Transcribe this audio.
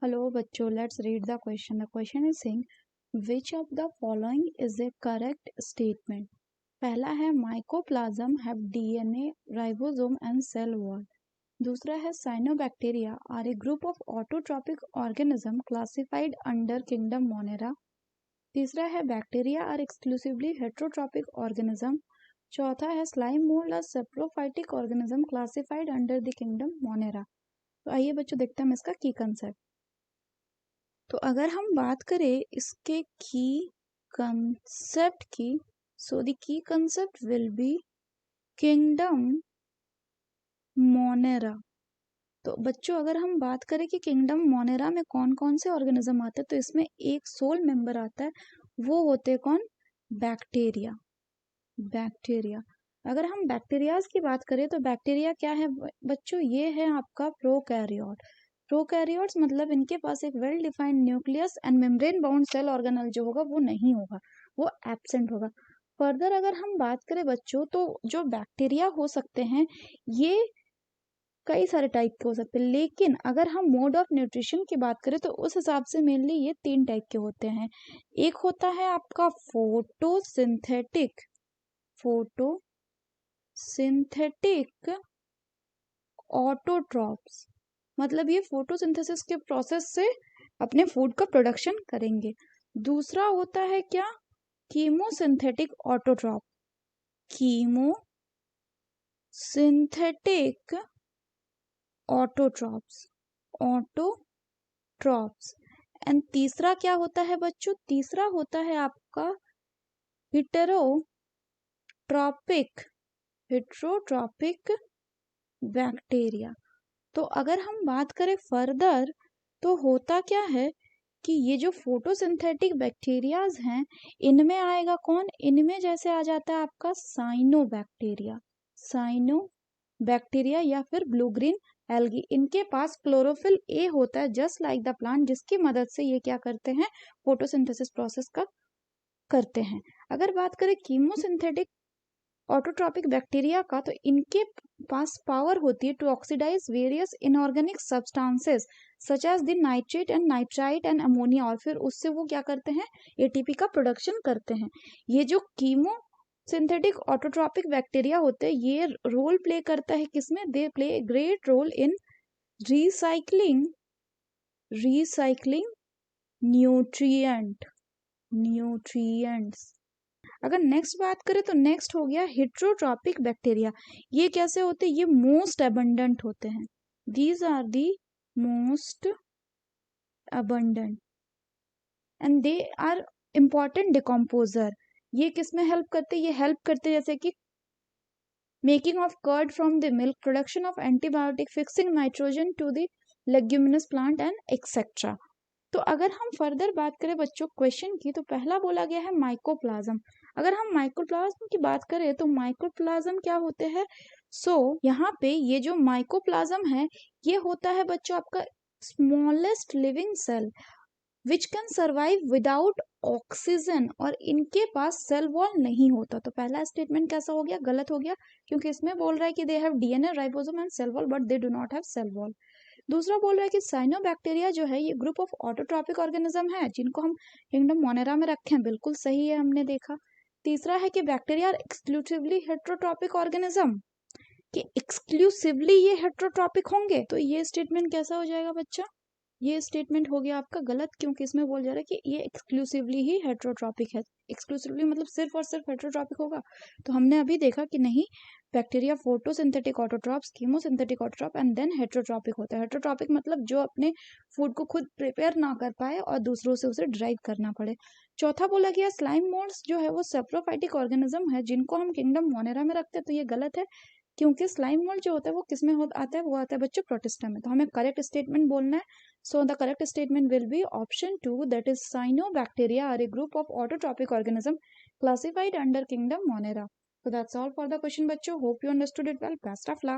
Hello, बच्चों. Let's read the question. The question is saying, which of the following is a correct statement? पहला है mycoplasm have DNA, ribosome and cell wall. दूसरा है cyanobacteria are a group of autotrophic organism classified under kingdom Monera. तीसरा है bacteria are exclusively heterotrophic organism. चौथा है slime mold are saprophytic organism classified under the kingdom Monera. तो आइए बच्चों देखते हैं हम इसका की कंसेप्ट. तो अगर हम बात करें इसके की कंसेप्ट की, so the key concept will be kingdom Monera. तो बच्चों अगर हम बात करें कि किंगडम मोनेरा में कौन कौन से ऑर्गेनिज्म आते हैं, तो इसमें एक सोल मेंबर आता है, वो होते कौन? बैक्टीरिया. बैक्टीरिया. अगर हम बैक्टीरियाज की बात करें तो बैक्टीरिया क्या है बच्चों? ये है आपका प्रोकैरियोट. प्रोकैरियोट्स मतलब इनके पास एक well defined nucleus and membrane bound cell organelle जो होगा वो नहीं होगा, वो एब्सेंट होगा. फर्दर अगर हम बात करें बच्चों तो जो बैक्टीरिया हो सकते हैं ये कई सारे टाइप के हो सकते हैं, लेकिन अगर हम मोड ऑफ न्यूट्रिशन की बात करें तो उस हिसाब से मेनली ये 3 टाइप के होते हैं. एक होता है आपका फोटोसिंथेटिक ऑटोट्रॉप्स, मतलब ये फोटोसिंथेसिस के प्रोसेस से अपने फूड का प्रोडक्शन करेंगे. दूसरा होता है क्या? Chemosynthetic autotroph. Chemosynthetic autotrophs. And तीसरा क्या होता है बच्चों? तीसरा होता है आपका हेटेरोट्रॉपिक बैक्टीरिया. तो अगर हम बात करें फर्दर तो होता क्या है कि ये जो फोटोसिंथेटिक बैक्टीरियाज हैं इनमें आएगा कौन? इनमें जैसे आ जाता है आपका साइनोबैक्टीरिया या फिर ब्लू ग्रीन एल्गी. इनके पास क्लोरोफिल ए होता है जस्ट लाइक द प्लांट, जिसकी मदद से ये क्या करते हैं? फोटोसिंथेसिस प्रोसेस का करते हैं. अगर बात करें कीमोसिंथेटिक ऑटोट्रॉपिक बैक्टीरिया का तो इनके पास पावर होती है to oxidize various inorganic substances such as the nitrate and nitrite and ammonia, और फिर उससे वो क्या करते हैं? एटीपी का प्रोडक्शन करते हैं. ये जो कीमो सिंथेटिक ऑटोट्रॉपिक बैक्टीरिया होते हैं ये रोल प्ले करता है किसमें? They play a great role in recycling nutrients. अगर नेक्स्ट बात करें तो नेक्स्ट हो गया हेटेरोट्रॉपिक बैक्टीरिया. ये कैसे होते हैं? ये मोस्ट अबंडेंट होते हैं. These are the most abundant and they are important decomposer. ये किसमें हेल्प करते हैं? ये हेल्प करते हैं जैसे कि making of curd from the milk, production of antibiotic, fixing nitrogen to the leguminous plant and etcetera. तो अगर हम फर्दर बात करें बच्चों क्वेश्चन की तो पहला बोला गया है माइकोप्लाज्म. अगर हम माइकोप्लाज्म की बात करें तो माइकोप्लाज्म क्या होते हैं? यहाँ पे ये जो माइकोप्लाज्म है ये होता है बच्चों आपका smallest living cell which can survive without oxygen, और इनके पास सेल वॉल नहीं होता. तो पहला स्टेटमेंट कैसा हो गया? गलत हो गया, क्योंकि इसमें बोल रहा है कि they have DNA, ribosome and cell wall but they do not have cell wall. दूसरा बोल रहा है कि साइनोबैक्टीरिया जो है ये ग्रुप ऑफ ऑटोट्रॉपिक ऑर्गेनिज्म है जिनको हम किंगडम मोनेरा में रखे हैं. बिल्कुल सही है, हमने देखा. तीसरा है कि बैक्टीरिया एक्सक्लूसिवली हेटेरोट्रॉपिक ऑर्गेनिज्म, कि एक्सक्लूसिवली ये हेटेरोट्रॉपिक होंगे. तो ये स्टेटमेंट कैसा हो जाएगा बच्चा? ये स्टेटमेंट हो गया आपका गलत, क्योंकि इसमें बोल जा रहा है कि ये एक्सक्लूसिवली ही हेटेरोट्रॉपिक है. एक्सक्लूसिवली मतलब सिर्फ और सिर्फ हेटेरोट्रॉपिक होगा. तो हमने अभी देखा कि नहीं, bacteria photosynthetic autotrophs, chemosynthetic autotroph and then heterotrophic होता है. हेटेरोट्रॉपिक मतलब जो अपने फूड को खुद प्रिपेयर ना कर पाए और दूसरों से उसे ड्राइव करना पड़े. चौथा बोला गया स्लाइम मोल्ड्स जो है वो सेप्रोफाइटिक ऑर्गेनिज्म है जिनको हम किंगडम मोनेरा में रखते हैं. तो ये गलत है, क्योंकि स्लाइम मोल्ड जो होता है वो किसमें आता है? वो आता है बच्चों प्रोटिस्टा में. तो हमें करेक्ट स्टेटमेंट बोलना है. So the correct statement will be option 2, that is cyanobacteria are a group of autotrophic organism classified under kingdom Monera. So that's all for the question बच्चों. Hope you understood it well. Best of luck.